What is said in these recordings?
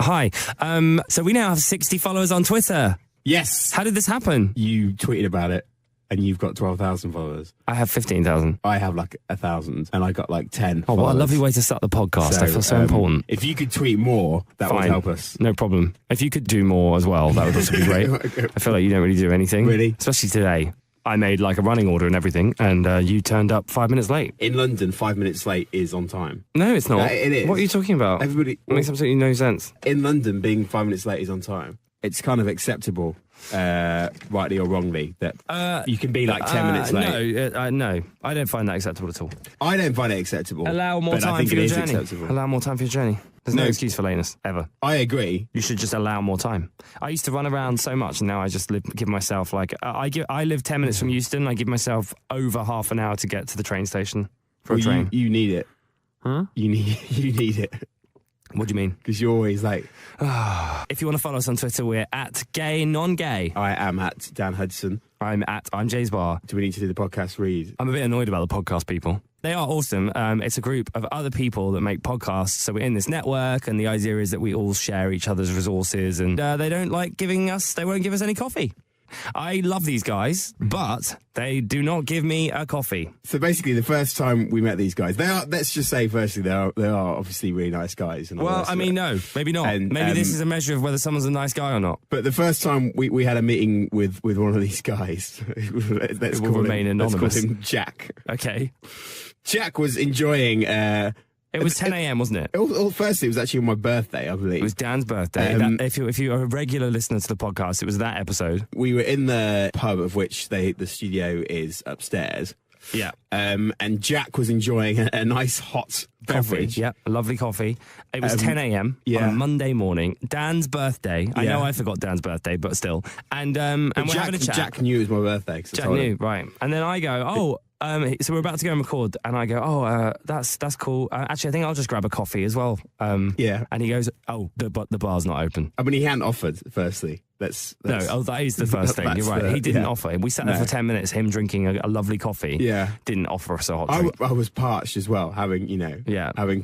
Hi. So we now have 60 followers on Twitter. Yes. How did this happen? You tweeted about it, and you've got 12,000 followers. I have 15,000. I have like 1,000, and I got like 10 Oh, followers. what a lovely way to start the podcast. I feel so important. If you could tweet more, that would help us. No problem. If you could do more as well, that would also be great. I feel like you don't really do anything. Really? Especially today. I made like a running order and everything, and you turned up 5 minutes late. In London, 5 minutes late is on time. No, it's not. It is. What are you talking about? Everybody... It makes absolutely no sense. In London, being 5 minutes late is on time. It's kind of acceptable, rightly or wrongly, that you can be like 10 minutes late. No, I don't find that acceptable at all. I don't find it acceptable. Allow more but I time think for your it is journey. acceptable. Allow more time for your journey. There's no excuse for lateness, ever. I agree. You should just allow more time. I used to run around so much, and now I just give myself like I live 10 minutes from Euston. I give myself over half an hour to get to the train station for a train. You need it. Huh? You need it. What do you mean? Because you're always late. If you want to follow us on Twitter, we're at Gay NonGay. I am at Dan Hudson. I'm Jay's Bar. Do we need to do the podcast read? I'm a bit annoyed about the podcast people. They are awesome. It's a group of other people that make podcasts. So we're in this network, and the idea is that we all share each other's resources, and they won't give us any coffee. I love these guys, but they do not give me a coffee. So basically, the first time we met these guys, let's just say firstly, they are obviously really nice guys. And well, I mean, no, maybe not. And, maybe this is a measure of whether someone's a nice guy or not. But the first time we had a meeting with one of these guys, let's remain anonymous. Let's call him Jack. Okay. Jack was enjoying... it was 10 a.m, wasn't it? Firstly, it was actually on my birthday, I believe. It was Dan's birthday. If you're a regular listener to the podcast, it was that episode. We were in the pub of which the studio is upstairs. Yeah. And Jack was enjoying a nice hot beverage. Yeah, a lovely coffee. It was 10 a.m. on a Monday morning. Dan's birthday. I know I forgot Dan's birthday, but still. And we're having a chat. Jack knew it was my birthday. Jack knew, right. And then I go, so we're about to go and record, and I go, that's cool. Actually, I think I'll just grab a coffee as well. Yeah. And he goes, the bar's not open. I mean, he hadn't offered, firstly. That is the first thing. You're right. He didn't offer. We sat there for 10 minutes, him drinking a lovely coffee. Yeah. Didn't offer us a hot drink. I was parched as well, having.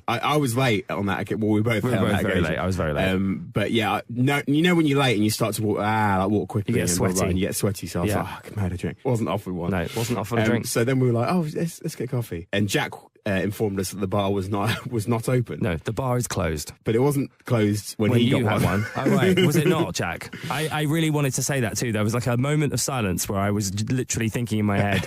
I was late on that. Well, we were both very late. I was very late. But yeah, no, when you're late and you start to walk quickly. You get sweaty. You get sweaty, so I was like, I can have a drink. Wasn't offered one. No, wasn't offered a drink. So then we were like, let's get coffee. And Jack informed us that the bar was not open. No, the bar is closed. But it wasn't closed when he got had one. Oh, right. Was it not, Jack? I really wanted to say that too. There was like a moment of silence where I was literally thinking in my head,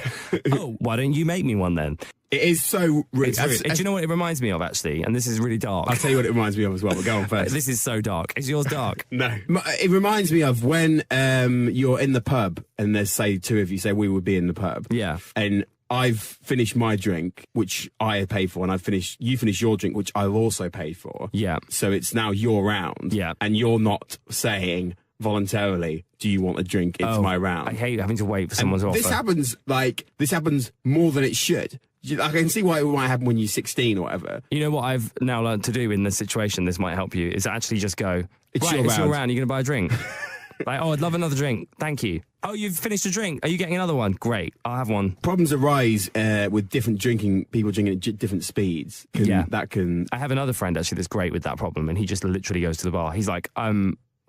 why don't you make me one then? It is so rude. Do you know what it reminds me of, actually? And this is really dark. I'll tell you what it reminds me of as well, but go on first. This is so dark. Is yours dark? No. It reminds me of when you're in the pub and there's, say, two of you, say we would be in the pub. Yeah. And I've finished my drink, which I paid for, and you finish your drink, which I've also paid for. Yeah. So it's now your round. Yeah. And you're not saying voluntarily, do you want a drink? It's my round. I hate having to wait for someone to offer. This happens more than it should. I can see why it might happen when you're 16 or whatever. You know what I've now learned to do in this situation, this might help you, is actually just go, it's your round, you're going to buy a drink. Like, I'd love another drink. Thank you. Oh, you've finished a drink. Are you getting another one? Great. I'll have one. Problems arise with people drinking at different speeds. I have another friend, actually, that's great with that problem, and he just literally goes to the bar. He's like,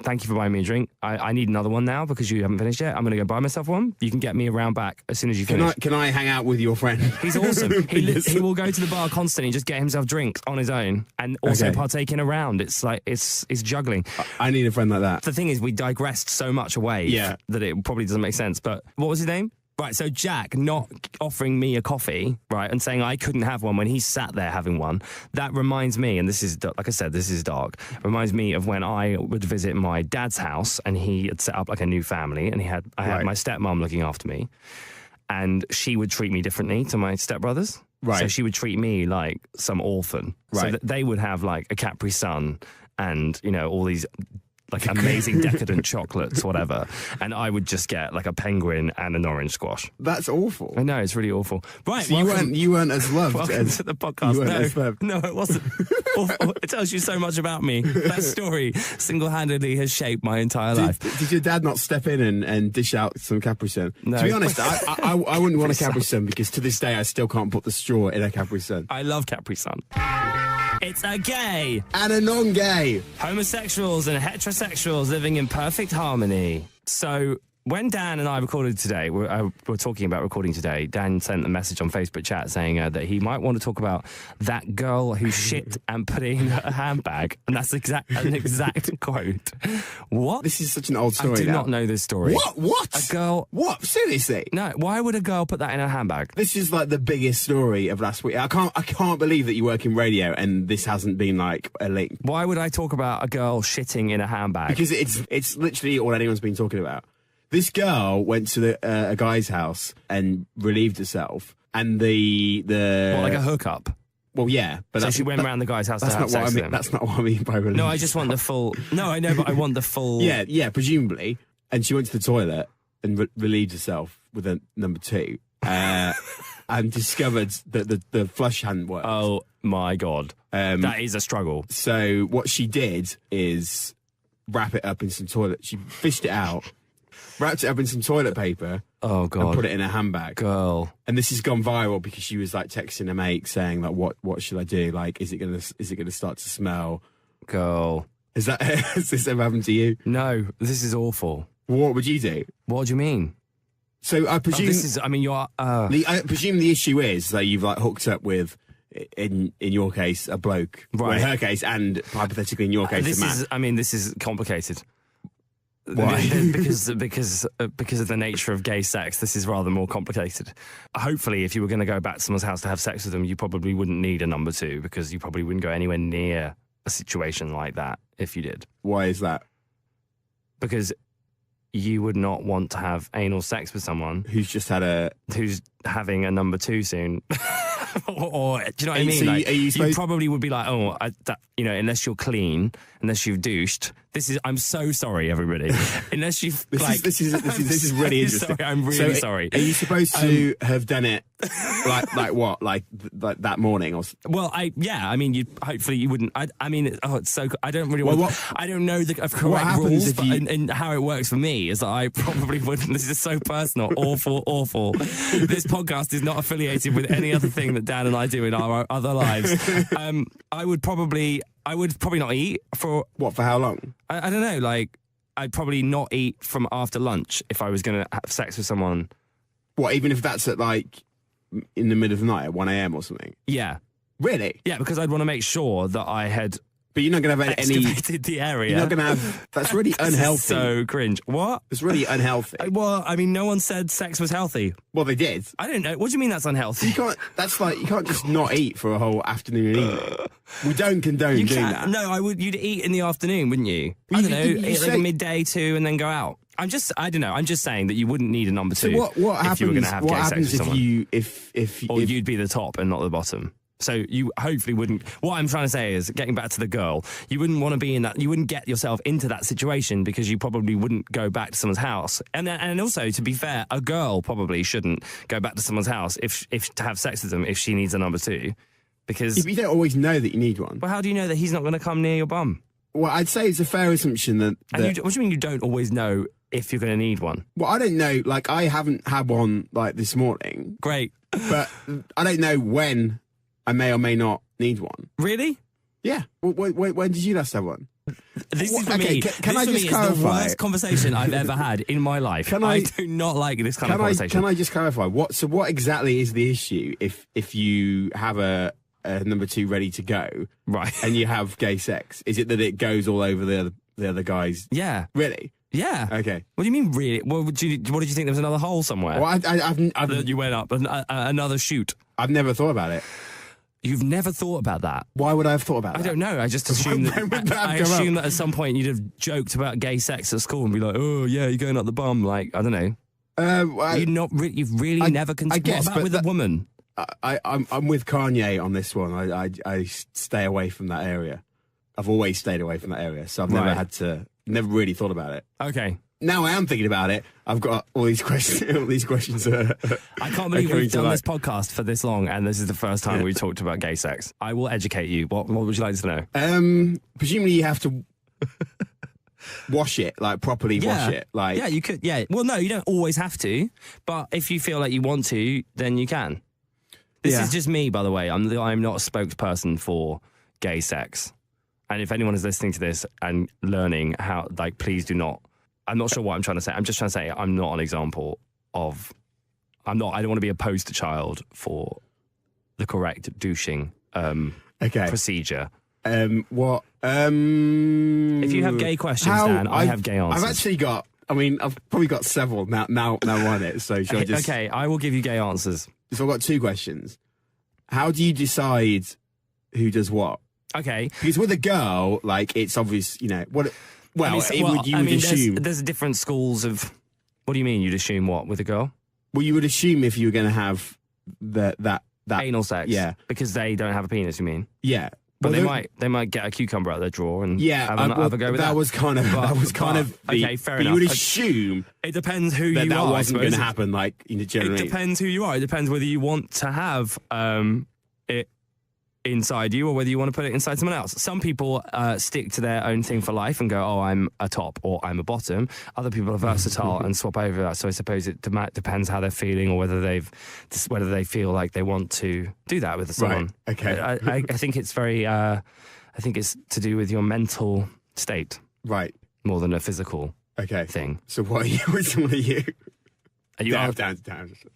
thank you for buying me a drink. I need another one now because you haven't finished yet. I'm going to go buy myself one. You can get me a round back as soon as you finish. Can I hang out with your friend? He's awesome. He will go to the bar constantly and just get himself drinks on his own and also partake in a round. It's like, it's juggling. I need a friend like that. The thing is, we digressed so much away that it probably doesn't make sense. But what was his name? Right, so Jack not offering me a coffee, right, and saying I couldn't have one when he sat there having one, that reminds me, and this is, like I said, this is dark, reminds me of when I would visit my dad's house and he had set up like a new family and I had my stepmom looking after me and she would treat me differently to my stepbrothers. Right. So she would treat me like some orphan. Right. So that they would have like a Capri Sun and, all these like amazing decadent chocolates, whatever. And I would just get like a penguin and an orange squash. That's awful. I know, it's really awful. Right, so you weren't as loved as to the podcast. You weren't as loved. No, it wasn't. Awful. It tells you so much about me. That story single-handedly has shaped my entire life. Did your dad not step in and dish out some Capri Sun? No. To be honest, I wouldn't want a Capri Sun because to this day I still can't put the straw in a Capri Sun. I love Capri Sun. It's a gay, and a non-gay, homosexuals and heterosexuals living in perfect harmony. So when Dan and I recorded today, we're talking about recording today, Dan sent a message on Facebook chat saying that he might want to talk about that girl who shit and put it in her handbag. And that's an exact quote. What? This is such an old story. I do not know this story. What? A girl... What? Seriously? No, why would a girl put that in her handbag? This is like the biggest story of last week. I can't believe that you work in radio and this hasn't been like a link. Why would I talk about a girl shitting in a handbag? Because it's literally all anyone's been talking about. This girl went to a guy's house and relieved herself, and the what, like a hookup? Well, yeah, but so she went around the guy's house to have sex with him. That's not what I mean by relieved. No, I just want the full. No, I know, but I want the full. Yeah, presumably. And she went to the toilet and relieved herself with a number 2, and discovered that the flush hadn't worked. Oh my god, that is a struggle. So what she did is wrap it up in some toilet. She fished it out. Wrapped it up in some toilet paper. Oh god! And put it in a handbag. Girl, and this has gone viral because she was like texting a mate saying like, "What should I do? Like, is it gonna start to smell?" Girl, has this ever happened to you? No, this is awful. What would you do? What do you mean? So I presume this is. I mean, you're. I presume the issue is that you've like hooked up with, in your case, a bloke. Right. Well, in her case, and hypothetically in your case, a man. This is complicated. Why? because of the nature of gay sex, this is rather more complicated. Hopefully, if you were going to go back to someone's house to have sex with them, you probably wouldn't need a number 2 because you probably wouldn't go anywhere near a situation like that if you did. Why is that? Because you would not want to have anal sex with someone who's having a number 2 soon. or do you know what I mean? So like, you probably would be like, unless you're clean, unless you've douched. I'm so sorry, everybody. Unless you've this is really interesting. Sorry, I'm really sorry. Are you supposed to have done it like what? Like that morning or? Well, I mean, hopefully you wouldn't. It's so. I don't really want. I don't know the correct rules, and how it works for me is that I probably wouldn't. This is so personal, awful. This podcast is not affiliated with any other thing that Dan and I do in our other lives. I would probably not eat for... What, for how long? I don't know, like, I'd probably not eat from after lunch if I was going to have sex with someone. What, even if that's at, like, in the middle of the night at 1 a.m. or something? Yeah. Really? Yeah, because I'd want to make sure that I had... But you're not going to have any... excavated the area. You're not going to have... That's really unhealthy. So cringe. What? It's really unhealthy. Well, I mean, no one said sex was healthy. Well, they did. I don't know. What do you mean that's unhealthy? You can't just not eat for a whole afternoon and evening. We don't condone doing that. No, you'd eat in the afternoon, wouldn't you? I don't know, eat like a midday 2 and then go out. I don't know. I'm just saying that you wouldn't need a number 2 what happens, if you were going to have gay sex with someone. Or you'd be the top and not the bottom. So you hopefully wouldn't. What I'm trying to say is, getting back to the girl, you wouldn't want to be in that. You wouldn't get yourself into that situation because you probably wouldn't go back to someone's house. And also, to be fair, a girl probably shouldn't go back to someone's house if to have sex with them if she needs a number 2, because you don't always know that you need one. Well, how do you know that he's not going to come near your bum? Well, I'd say it's a fair assumption that. What do you mean you don't always know if you're going to need one? Well, I don't know. Like, I haven't had one like this morning. Great, but I don't know when I may or may not need one. Really? Yeah. When did you last have one? This is for me. Can I just clarify? It's the worst conversation I've ever had in my life. I do not like this kind of conversation. Can I just clarify? What exactly is the issue if you have a number 2 ready to go, right? And you have gay sex? Is it that it goes all over the other guys? Yeah. Really? Yeah. Okay. What do you mean, really? What did you think there was another hole somewhere? Well, I've you went up another chute. I've never thought about it. You've never thought about that? Why would I have thought about that? I don't know. I just assumed that at some point you'd have joked about gay sex at school and be like, "Oh yeah, you're going up the bum." Like, I don't know. You've really never considered. What about with a woman? I'm with Kanye on this one. I stay away from that area. I've always stayed away from that area, so I've never really thought about it. Okay. Now I am thinking about it. I've got all these questions. I can't believe we've done this podcast for this long, and this is the first time we talked about gay sex. I will educate you. What would you like to know? Presumably you have to wash it, like properly wash it. Like, yeah, you could. Yeah. Well, no, you don't always have to, but if you feel like you want to, then you can. This is just me, by the way. I'm not a spokesperson for gay sex. And if anyone is listening to this and learning how, like, please do not. I'm not sure what I'm trying to say. I'm just trying to say I'm not an example of. I don't want to be a poster child for the correct douching procedure. What? If you have gay questions, Dan, I have gay answers. I've actually got. I mean, I've probably got several now on it. So should I just? Okay, I will give you gay answers. So I've got 2 questions. How do you decide who does what? Okay, because with a girl, like, it's obvious, you know what. Well, you would assume there's different schools of. What do you mean? You'd assume what with a girl? Well, you would assume if you were going to have that anal sex, yeah, because they don't have a penis. You mean? Yeah, but they might get a cucumber out of their drawer and have a go with that. That was kind of okay, fair enough. You would assume it depends who you are. That wasn't going to happen. Like, generally, it depends who you are. It depends whether you want to have it inside you or whether you want to put it inside someone else. Some people stick to their own thing for life and go, oh, I'm a top or I'm a bottom. Other people are versatile and swap over that. So I suppose it depends how they're feeling or whether they feel like they want to do that with someone. Right. Okay. I think it's very. I think it's to do with your mental state, right, more than a physical thing. So what are you? Which one are you? Don't answer.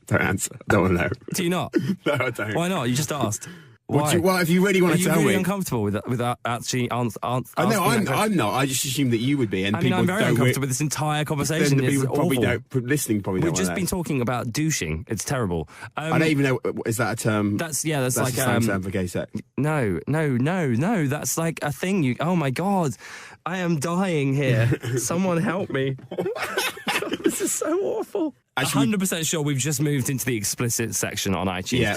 Don't want to know. Do you not? No, I don't. Why not? You just asked. Why? Well, if you really want to tell me. Are you really uncomfortable with actually answering? No, I'm not. I just assumed that you would be. And I'm very uncomfortable with this entire conversation. Then people probably listening probably don't. We've just been talking about douching. It's terrible. I don't even know. Is that a term? That's the like same term for gay sex. No. That's like a thing. Oh my God, I am dying here. Someone help me. God, this is so awful. 100% sure we've just moved into the explicit section on iTunes. Yeah.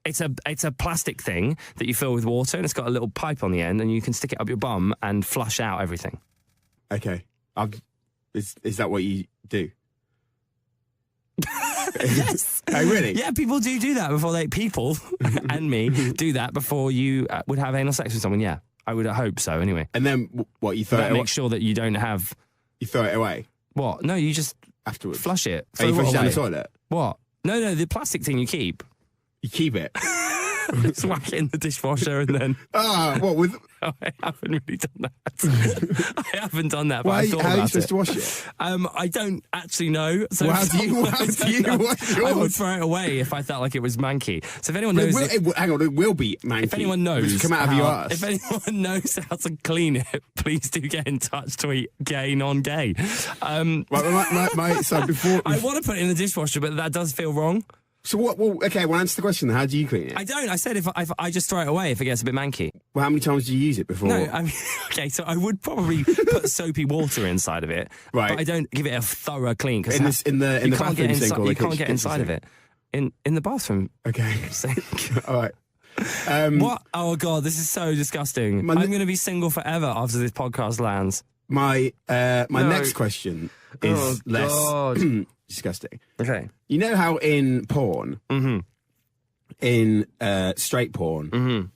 It's a plastic thing that you fill with water, and it's got a little pipe on the end, and you can stick it up your bum and flush out everything. Okay, is that what you do? Yes. Oh, really? Yeah, people do that before people and me do that before you would have anal sex with someone. Yeah, I would hope so. Anyway, and then what you throw it away? Make sure that you don't have. You throw it away. What? No, you just afterwards flush it. Oh, you flush it down the toilet. What? No, the plastic thing you keep. You keep it. Just whack it in the dishwasher and then. What with? Oh, I haven't really done that. I haven't done that. But I thought how about are you supposed to wash it? I don't actually know. So how do you wash yours? I would throw it away if I felt like it was manky. So if anyone knows, hang on, it will be manky. If anyone knows, come out of your ass. If anyone knows how to clean it, please do get in touch. Tweet gay NonGay. So before I want to put it in the dishwasher, but that does feel wrong. So what? Well, okay. Well, answer the question. How do you clean it? I don't. I said if I just throw it away if it gets a bit manky. Well, how many times do you use it before? No, I mean, okay. So I would probably put soapy water inside of it, right? But I don't give it a thorough clean because in the bathroom sink or you can't get inside of it in the bathroom. Okay. Sink. All right. What? Oh God, this is so disgusting. I'm going to be single forever after this podcast lands. My next question is less disgusting. Okay. You know how in porn, in straight porn,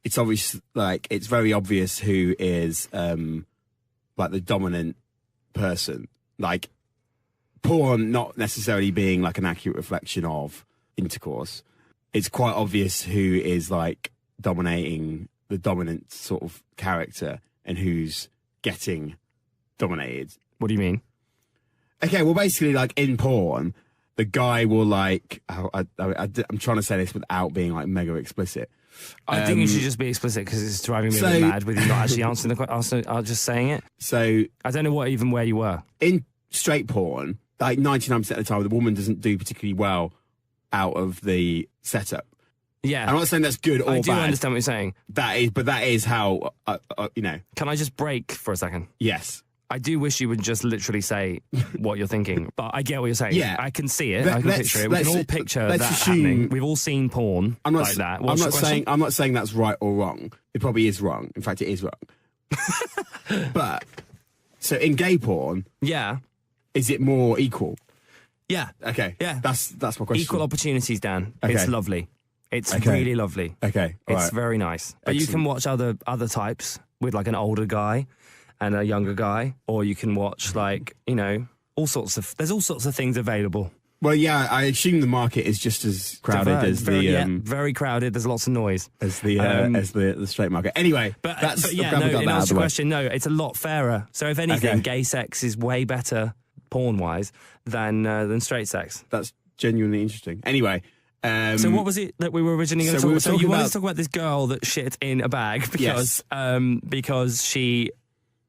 it's obvious, like, it's very obvious who is like the dominant person. Like, porn not necessarily being like an accurate reflection of intercourse. It's quite obvious who is like dominating the dominant sort of character and who's getting dominated. What do you mean? Okay, well, basically, like in porn, the guy will like. I'm trying to say this without being like mega explicit. I think you should just be explicit because it's driving me a bit mad with you not actually answering the question. I'm just saying it. So I don't know where you were in straight porn. Like 99% of the time, the woman doesn't do particularly well out of the setup. Yeah, I'm not saying that's good or bad. I do understand what you're saying. That is how you know. Can I just break for a second? Yes. I do wish you would just literally say what you're thinking, but I get what you're saying. Yeah. I can see it. I can picture it. We can all picture that happening. We've all seen porn like that. I'm not saying that's right or wrong. It probably is wrong. In fact, it is wrong. But so in gay porn, yeah, is it more equal? Yeah. Okay. Yeah. That's my question. Equal opportunities, Dan. Okay. It's lovely. It's really lovely. Okay. It's very nice. But you can watch other types with like an older guy and a younger guy, or you can watch like, you know, there's all sorts of things available. Well, yeah, I assume the market is just as crowded as very crowded. There's lots of noise as the straight market. Anyway, but yeah, no. In answer to your question, no, it's a lot fairer. So if anything, gay sex is way better porn wise than straight sex. That's genuinely interesting. Anyway. So what was it that we were originally going to talk about? So you wanted to talk about this girl that shit in a bag because she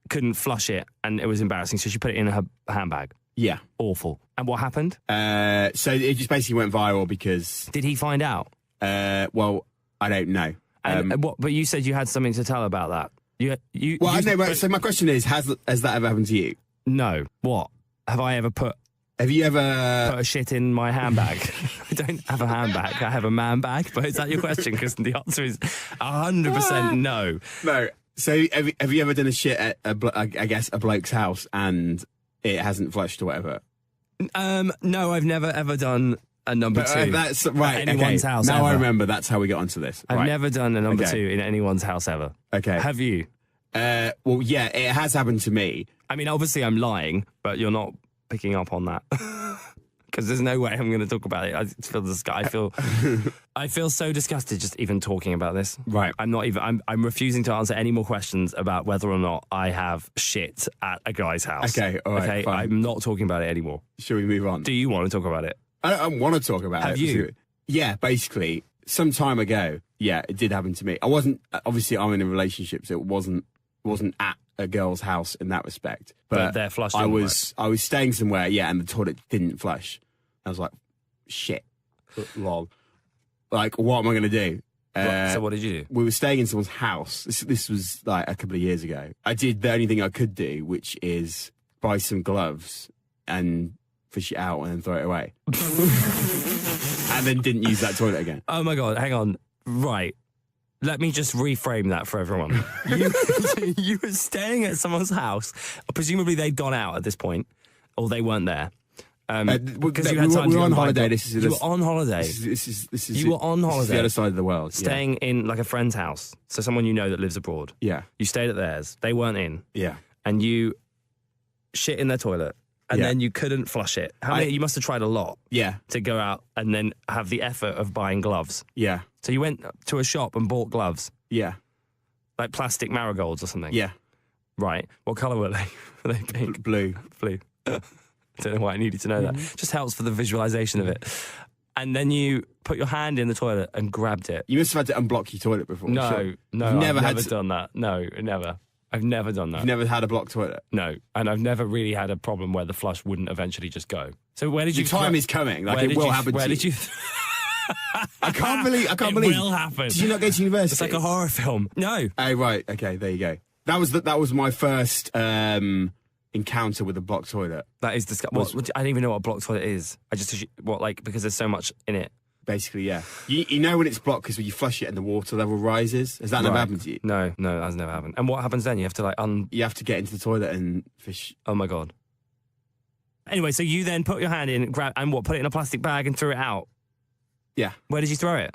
couldn't flush it and it was embarrassing, so she put it in her handbag. Yeah. Awful. And what happened? So it just basically went viral because... Did he find out? Well, I don't know. But you said you had something to tell about that. I know, so my question is, has that ever happened to you? No. What? Have I ever put... Have you ever... Put a shit in my handbag? I don't have a handbag. I have a man bag. But is that your question? Because the answer is 100% no. No. So have you ever done a shit at, I guess, a bloke's house and it hasn't flushed or whatever? No, I've never, ever done a number two. That's right. At anyone's house now ever. I remember. That's how we got onto this. I've never done a number two in anyone's house ever. Okay. Have you? Well, yeah, it has happened to me. I mean, obviously I'm lying, but you're not picking up on that. Because there's no way I'm going to talk about it. I feel so disgusted just even talking about this. Right. I'm refusing to answer any more questions about whether or not I have shit at a guy's house. Okay, all right. Okay, fine. I'm not talking about it anymore. Shall we move on? Do you want to talk about it? I don't want to talk about it. Have you? Yeah, basically, some time ago, yeah, it did happen to me. I wasn't, obviously I'm in a relationship, so it wasn't at a girl's house in that respect. But they're flushed. I was staying somewhere, yeah, and the toilet didn't flush. I was like, shit, lol. Like, what am I going to do? So what did you do? We were staying in someone's house. This was like a couple of years ago. I did the only thing I could do, which is buy some gloves and fish it out and then throw it away. And then didn't use that toilet again. Oh my God, hang on. Right. Let me just reframe that for everyone. You were staying at someone's house. Presumably they'd gone out at this point, or they weren't there. Because you had time we were to on go holiday. You were on holiday. You were on holiday. This is the other side of the world. Staying in like a friend's house. So someone you know that lives abroad. Yeah. You stayed at theirs. They weren't in. Yeah. And you shit in their toilet. And then you couldn't flush it. You must have tried a lot. Yeah. To go out and then have the effort of buying gloves. Yeah. So you went to a shop and bought gloves. Yeah. Like plastic marigolds or something. Yeah. Right. What colour were they? Were they pink? Blue. Blue. I don't know why I needed to know that. Just helps for the visualization of it. And then you put your hand in the toilet and grabbed it. You must have had to unblock your toilet before. No, sure. no, I've never done that. No, never. I've never done that. You've never had a blocked toilet? No, and I've never really had a problem where the flush wouldn't eventually just go. So where did you... The time is coming. Like, it will happen to you. Where did you... I can't believe... It will happen. Did you not go to university? It's like a horror film. No. Oh, right. Okay, there you go. That was my first encounter with a blocked toilet. That is disgusting. I don't even know what a blocked toilet is. I just... because there's so much in it. Basically, yeah. You know when it's blocked because when you flush it and the water level rises? Has that never happened to you? No, that has never happened. And what happens then? You have to You have to get into the toilet and fish. Oh my God. Anyway, so you then put your hand in, put it in a plastic bag and threw it out? Yeah. Where did you throw it?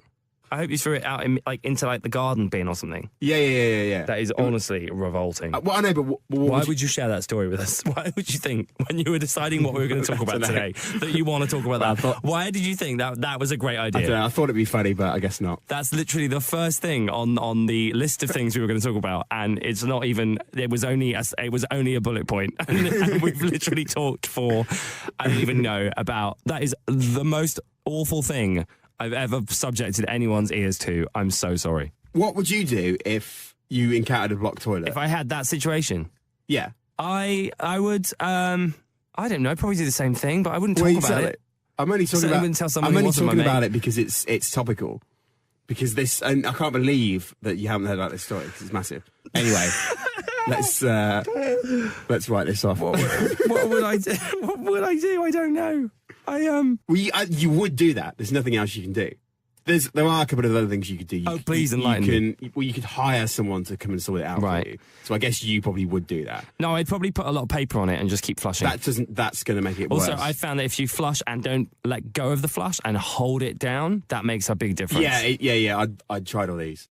I hope you threw it out into the garden bin or something. Yeah. That is honestly revolting. Well, I know, but why would you share that story with us? Why would you think, when you were deciding what we were going to talk about today, that you want to talk about that? Why did you think that was a great idea? I don't know. I thought it'd be funny, but I guess not. That's literally the first thing on the list of things we were going to talk about, and it's not even. It was only a bullet point, and we've literally talked for I don't even know about. That is the most awful thing I've ever subjected anyone's ears to. I'm so sorry. What would you do if you encountered a blocked toilet? If I had that situation? Yeah. I would, I don't know, I'd probably do the same thing, but I wouldn't talk about it. I'm only talking about it because it's topical. Because and I can't believe that you haven't heard about this story because it's massive. Anyway, let's write this off. What would I do? What would I do? I don't know. You would do that. There's nothing else you can do. There are a couple of other things you could do. Please enlighten me. You could hire someone to come and sort it out for you. So I guess you probably would do that. No, I'd probably put a lot of paper on it and just keep flushing. That's going to make it worse. Also, I found that if you flush and don't let go of the flush and hold it down, that makes a big difference. Yeah. I'd tried all these.